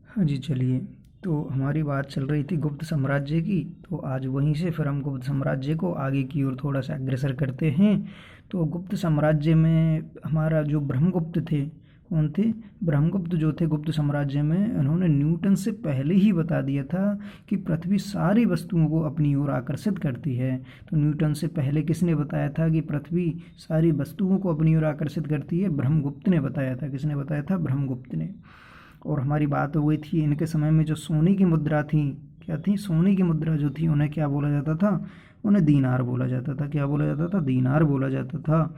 हाँ जी, चलिए। तो हमारी बात चल रही थी गुप्त साम्राज्य की, तो आज वहीं से फिर हम गुप्त साम्राज्य को आगे की ओर थोड़ा सा अग्रसर करते हैं। तो गुप्त साम्राज्य में हमारा जो ब्रह्मगुप्त थे, कौन थे? ब्रह्मगुप्त जो थे गुप्त साम्राज्य में, उन्होंने न्यूटन से पहले ही बता दिया था कि पृथ्वी सारी वस्तुओं को अपनी ओर आकर्षित करती है। तो न्यूटन से पहले किसने बताया था कि पृथ्वी सारी वस्तुओं को अपनी ओर आकर्षित करती है? ब्रह्मगुप्त ने बताया था। किसने बताया था? ब्रह्मगुप्त ने। और हमारी बात हो गई थी इनके समय में जो सोने की मुद्रा थी, क्या थी? सोने की मुद्रा जो थी उन्हें क्या बोला जाता था? उन्हें दीनार बोला जाता था। क्या बोला जाता था? दीनार बोला जाता था।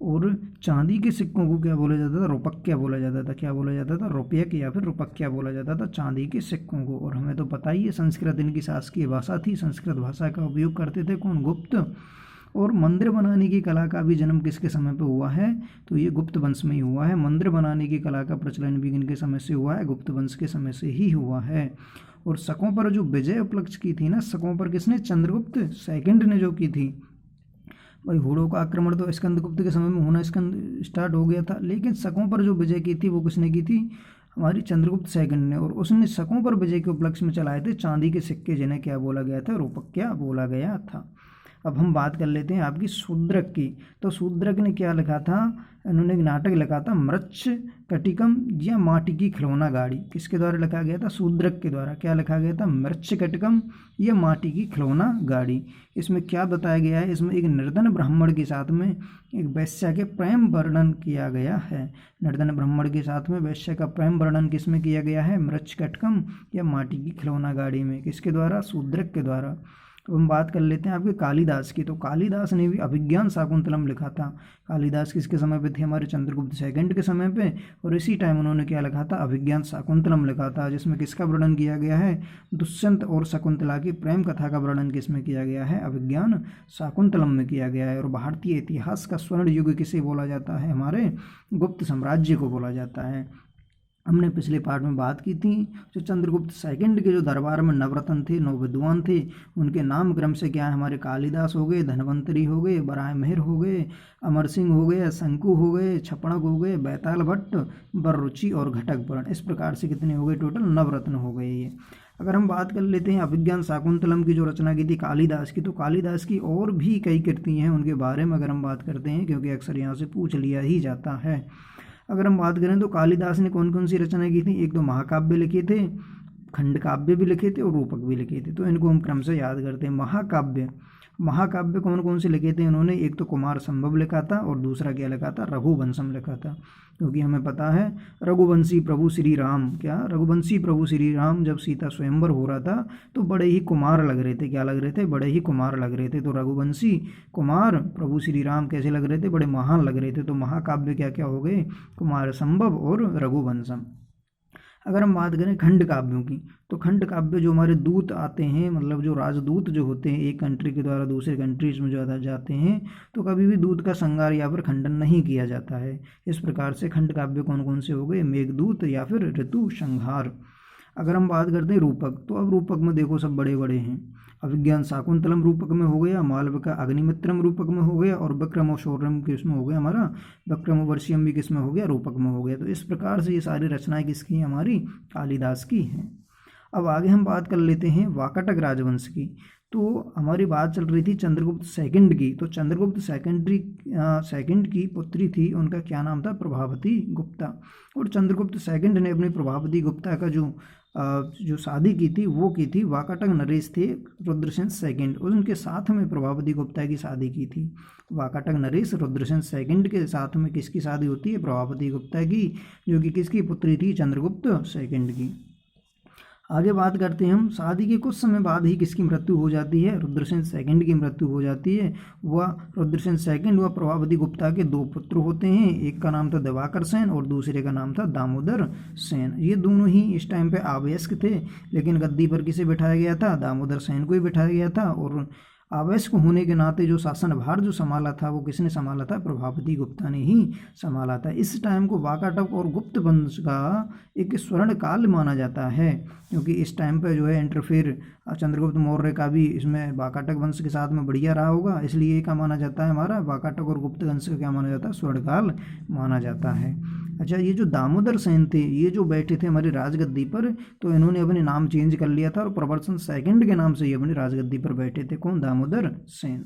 और चांदी के सिक्कों को क्या बोला जाता था? रुपक्या बोला जाता था। क्या बोला जाता था? रुपयक या फिर रुपक्या बोला जाता था चांदी के सिक्कों को। और हमें तो पता ही है संस्कृत इनकी शासकीय भाषा थी, संस्कृत भाषा का उपयोग करते थे कौन? गुप्त। और मंदिर बनाने की कला का भी जन्म किसके समय पे हुआ है? तो ये गुप्त वंश में ही हुआ है। मंदिर बनाने की कला का प्रचलन भी इनके समय से हुआ है, गुप्त वंश के समय से ही हुआ है। और शकों पर जो विजय उपलक्ष्य की थी ना, शकों पर किसने? चंद्रगुप्त सेकंड ने जो की थी। भाई हुड़ों का आक्रमण तो स्कंदगुप्त के समय में होना स्कंद स्टार्ट हो गया था, लेकिन शकों पर जो विजय की थी वो किसने की थी? हमारी चंद्रगुप्त सेकंड ने। और उसने शकों पर विजय के उपलक्ष्य में चलाए थे चांदी के सिक्के, जिन्हें क्या बोला गया था? रुपक्या बोला गया था। अब हम बात कर लेते हैं आपकी शूद्रक की। तो शूद्रक ने क्या लिखा था? इन्होंने एक नाटक लिखा था, मृच्छ कटिकम या माटी की खिलौना गाड़ी। किसके द्वारा लिखा गया था? शूद्रक के द्वारा। क्या लिखा गया था? मृच्छ कटिकम या माटी की खिलौना गाड़ी। इसमें क्या बताया गया है? इसमें एक निर्धन ब्राह्मण के साथ में एक वैश्या के प्रेम वर्णन किया गया है। निर्धन ब्राह्मण के साथ में वैश्या का प्रेम वर्णन किसमें किया गया है? मृच्छ कटिकम या माटी की खिलौना गाड़ी में। किसके द्वारा? शूद्रक के द्वारा। तो हम बात कर लेते हैं आपके कालिदास की। तो कालिदास ने भी अभिज्ञान शाकुंतलम लिखा था। कालिदास किसके समय पे थे? हमारे चंद्रगुप्त सेकंड के समय पे। और इसी टाइम उन्होंने क्या लिखा था? अभिज्ञान शाकुंतलम लिखा था, जिसमें किसका वर्णन किया गया है? दुष्यंत और शकुंतला की प्रेम कथा का वर्णन किसमें किया गया है? अभिज्ञान शाकुंतलम में किया गया है। और भारतीय इतिहास का स्वर्ण युग किसे बोला जाता है? हमारे गुप्त साम्राज्य को बोला जाता है। हमने पिछले पार्ट में बात की थी, जो चंद्रगुप्त सेकंड के जो दरबार में नवरत्न थे, नौ विद्वान थे, उनके नाम क्रम से क्या है? हमारे कालिदास हो गए, धन्वंतरी हो गए, बराहमिहिर हो गए, अमर सिंह हो गए, शंकु हो गए, छपणक हो गए, बैताल भट्ट, बररुचि और घटकवर्ण। इस प्रकार से कितने हो गए? टोटल नवरत्न हो गए ये। अगर हम बात कर लेते हैं अभिज्ञान शाकुंतलम की जो रचना की थी कालिदास की, तो कालिदास की और भी कई कृतियाँ हैं, उनके बारे में अगर हम बात करते हैं, क्योंकि अक्सर यहाँ से पूछ लिया ही जाता है। अगर हम बात करें तो कालिदास ने कौन कौन सी रचना की थी? एक तो महाकाव्य लिखे थे, खंड काव्य भी लिखे थे और रूपक भी लिखे थे। तो इनको हम क्रम से याद करते हैं। महाकाव्य, महाकाव्य कौन कौन से लिखे थे उन्होंने? एक तो कुमार संभव लिखा था और दूसरा क्या लिखा था? रघुवंशम लिखा था। क्योंकि हमें पता है रघुवंशी प्रभु श्री राम, क्या रघुवंशी प्रभु श्री राम जब सीता स्वयंवर हो रहा था तो बड़े ही कुमार लग रहे थे। क्या लग रहे थे? बड़े ही कुमार लग रहे थे। तो रघुवंशी कुमार प्रभु श्री राम कैसे लग रहे थे? बड़े महान लग रहे थे। तो महाकाव्य क्या क्या हो गए? कुमार संभव और रघुवंशम। अगर हम बात करें खंड काव्यों की, तो खंड काव्य जो हमारे दूत आते हैं, मतलब जो राजदूत जो होते हैं, एक कंट्री के द्वारा दूसरे कंट्रीज में जो जाते हैं, तो कभी भी दूत का संहार या फिर खंडन नहीं किया जाता है। इस प्रकार से खंड काव्य कौन कौन से हो गए? मेघदूत या फिर ऋतु संहार। अगर हम बात करते हैं रूपक, तो अब रूपक में देखो सब बड़े बड़े हैं। अभिज्ञान शाकुंतलम रूपक में हो गया, मालविका अग्निमित्रम रूपक में हो गया, और विक्रम और शौर्यम किसमें हो गया? हमारा विक्रम वर्षियम भी किसमें हो गया? रूपक में हो गया। तो इस प्रकार से ये सारी रचनाएं किसकी हैं? हमारी कालिदास की हैं। अब आगे हम बात कर लेते हैं वाकाटक राजवंश की। तो हमारी बात चल रही थी चंद्रगुप्त सेकंड की। तो चंद्रगुप्त सेकंड की पुत्री थी, उनका क्या नाम था? प्रभावती गुप्ता। और चंद्रगुप्त सेकंड ने अपनी प्रभावती गुप्ता का जो शादी की थी वो की थी वाकाटक नरेश थे रुद्रसेन सेकंड, और उनके साथ में प्रभावती गुप्ता की शादी की थी। वाकाटक नरेश रुद्रसेन सेकंड के साथ में किसकी शादी होती है? प्रभावती गुप्ता की, जो कि किसकी पुत्री थी? चंद्रगुप्त सेकंड की। आगे बात करते हैं हम, शादी के कुछ समय बाद ही किसकी मृत्यु हो जाती है? रुद्रसेन सेकंड की मृत्यु हो जाती है। वह रुद्रसेन सेकंड व प्रभावती गुप्ता के दो पुत्र होते हैं, एक का नाम था दिवाकर सेन और दूसरे का नाम था दामोदर सेन। ये दोनों ही इस टाइम पे अवयस्क थे, लेकिन गद्दी पर किसे बिठाया गया था? दामोदर सेन को ही बिठाया गया था। और अवयस्क होने के नाते जो शासन भार जो संभाला था वो किसने संभाला था? प्रभावती गुप्ता ने ही संभाला था। इस टाइम को वाकाटक और गुप्त वंश का एक स्वर्ण काल माना जाता है, क्योंकि इस टाइम पर जो है इंटरफेयर चंद्रगुप्त मौर्य का भी इसमें वाकाटक वंश के साथ में बढ़िया रहा होगा, इसलिए क्या माना जाता है? हमारा वाकाटक और गुप्त वंश का क्या माना जाता है? स्वर्णकाल माना जाता है। अच्छा, ये जो दामोदर सेन थे, ये जो बैठे थे हमारी राजगद्दी पर, तो इन्होंने अपने नाम चेंज कर लिया था और प्रवर्तन सेकंड के नाम से ये अपनी राजगद्दी पर बैठे थे। कौन? दामोदर सेन।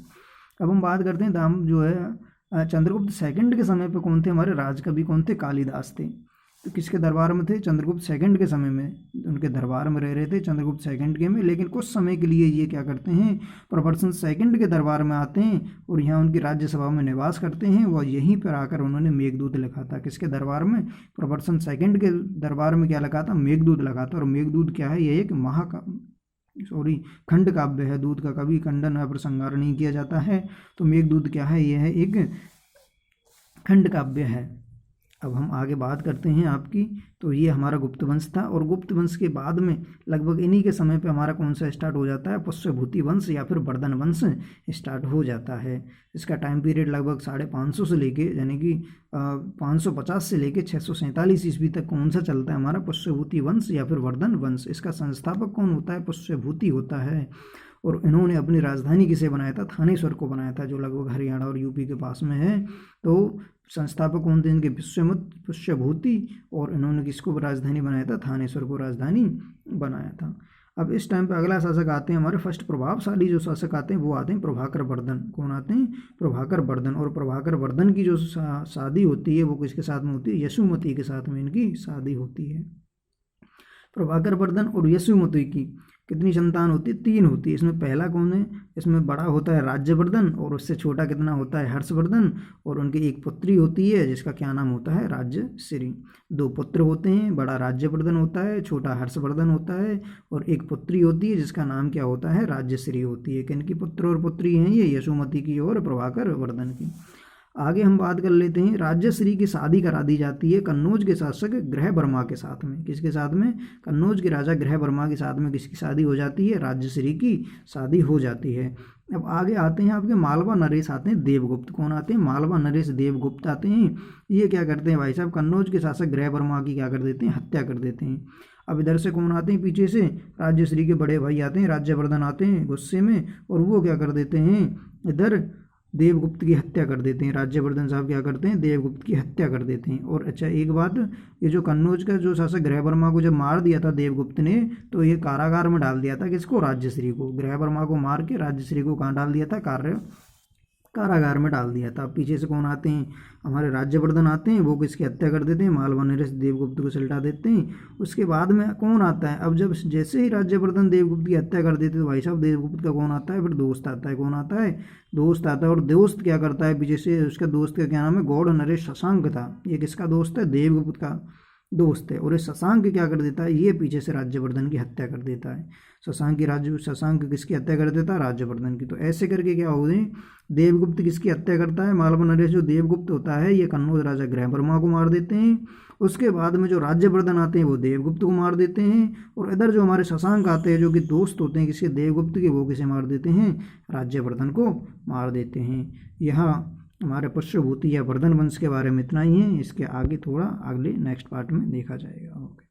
अब हम बात करते हैं चंद्रगुप्त सेकंड के समय पे कौन थे हमारे राजकवि? कौन थे? कालिदास थे। तो किसके दरबार में थे? चंद्रगुप्त सेकंड के समय में उनके दरबार में रह रहे थे, चंद्रगुप्त सेकंड के में। लेकिन कुछ समय के लिए ये क्या करते हैं, प्रवर्तन सेकंड के दरबार में आते हैं और यहाँ उनकी राज्यसभा में निवास करते हैं। वह यहीं पर आकर उन्होंने मेघदूत लिखा था। किसके दरबार में? प्रवर्तन सेकंड के दरबार में क्या लिखा था? मेघदूत लिखा था। और मेघदूत क्या है? ये एक खंड काव्य है। दूत का कभी खंडन या प्रसंगार नहीं किया जाता है। तो मेघदूत क्या है? यह है एक खंड काव्य है। अब हम आगे बात करते हैं आपकी, तो ये हमारा गुप्त वंश था। और गुप्त वंश के बाद में लगभग इन्हीं के समय पे हमारा कौन सा स्टार्ट हो जाता है? पुष्यभूति वंश या फिर वर्धन वंश स्टार्ट हो जाता है। इसका टाइम पीरियड लगभग 550 से लेके, यानी कि 550 से लेके 647 ईस्वी तक कौन सा चलता है हमारा? पुष्यभूति वंश या फिर वर्धन वंश। इसका संस्थापक कौन होता है? पुष्यभूति होता है। और इन्होंने अपनी राजधानी किसे बनाया था? थानेश्वर को बनाया था, जो लगभग हरियाणा और यूपी के पास में है। तो संस्थापक कौन थे इनके? पुष्यभूति। और इन्होंने किसको राजधानी बनाया था? थानेश्वर को राजधानी बनाया था। अब इस टाइम पे अगला शासक आते हैं हमारे, फर्स्ट प्रभावशाली जो शासक आते हैं वो आते हैं प्रभाकर वर्धन। कौन आते हैं? प्रभाकर वर्धन। और प्रभाकर वर्धन की जो शादी होती है वो किसके साथ में होती है? यशोमती के साथ में इनकी शादी होती है। प्रभाकर वर्धन और यशोमती की कितनी संतान होती है? 3 होती है। इसमें पहला कौन है? इसमें बड़ा होता है राज्यवर्धन, और उससे छोटा कितना होता है? हर्षवर्धन। और उनकी एक पुत्री होती है जिसका क्या नाम होता है? राज्यश्री। 2 पुत्र होते हैं, बड़ा राज्यवर्धन होता है, छोटा हर्षवर्धन होता है। और एक पुत्री होती है जिसका नाम क्या होता है? राज्यश्री होती है। किनकी पुत्र और पुत्री हैं ये? यशोमती की और प्रभाकर वर्धन की। आगे हम बात कर लेते हैं, राज्यश्री की शादी करा दी जाती है कन्नौज के शासक ग्रहवर्मा के साथ में। किसके साथ में? कन्नौज के राजा ग्रहवर्मा के साथ में किसकी शादी हो जाती है? राज्यश्री की शादी हो जाती है। अब आगे आते हैं आपके मालवा नरेश आते हैं देवगुप्त। कौन आते हैं? मालवा नरेश देवगुप्त आते हैं। ये क्या करते हैं भाई साहब? कन्नौज के शासक ग्रहवर्मा की क्या कर देते हैं? हत्या कर देते हैं। अब इधर से कौन आते हैं? पीछे से राज्यश्री के बड़े भाई आते हैं, राज्यवर्धन आते हैं गुस्से में, और वो क्या कर देते हैं? इधर देवगुप्त की हत्या कर देते हैं। राज्यवर्धन साहब क्या करते हैं? देवगुप्त की हत्या कर देते हैं। और अच्छा एक बात, ये जो कन्नौज का जो शासक ग्रहवर्मा को जब मार दिया था देवगुप्त ने, तो ये कारागार में डाल दिया था। किसको? राज्यश्री को। ग्रहवर्मा को मार के राज्यश्री को कहाँ डाल दिया था? कारागार में डाल दिया था। पीछे से कौन आते हैं? हमारे राज्यवर्धन आते हैं, वो किसकी हत्या कर देते हैं? मालवा नरेश देवगुप्त को सुलटा देते हैं। उसके बाद में कौन आता है? अब जब जैसे ही राज्यवर्धन देवगुप्त की हत्या कर देते तो भाई साहब देवगुप्त का कौन आता है? फिर दोस्त आता है। कौन आता है? दोस्त आता है। और दोस्त क्या करता है पीछे से? उसका दोस्त का क्या नाम है? गौड़ नरेश शशांक था। ये किसका दोस्त है? देवगुप्त का दोस्त है। और इस शशांक क्या कर देता है? ये पीछे से राज्यवर्धन की हत्या कर देता है। शशांक किसकी हत्या कर देता है? राज्यवर्धन की। तो ऐसे करके क्या हो गए? देवगुप्त किसकी हत्या करता है? मालवा नरेश जो देवगुप्त होता है ये कन्नौज राजा ग्रहवर्मा को मार देते हैं। उसके बाद में जो राज्यवर्धन आते हैं वो देवगुप्त को मार देते हैं। और इधर जो हमारे शशांक आते हैं जो कि दोस्त होते हैं किसके? देवगुप्त के, वो किसे मार देते हैं? राज्यवर्धन को मार देते हैं। यहाँ हमारे पुष्यभूति या वर्धन वंश के बारे में इतना ही है। इसके आगे थोड़ा अगले नेक्स्ट पार्ट में देखा जाएगा। ओके।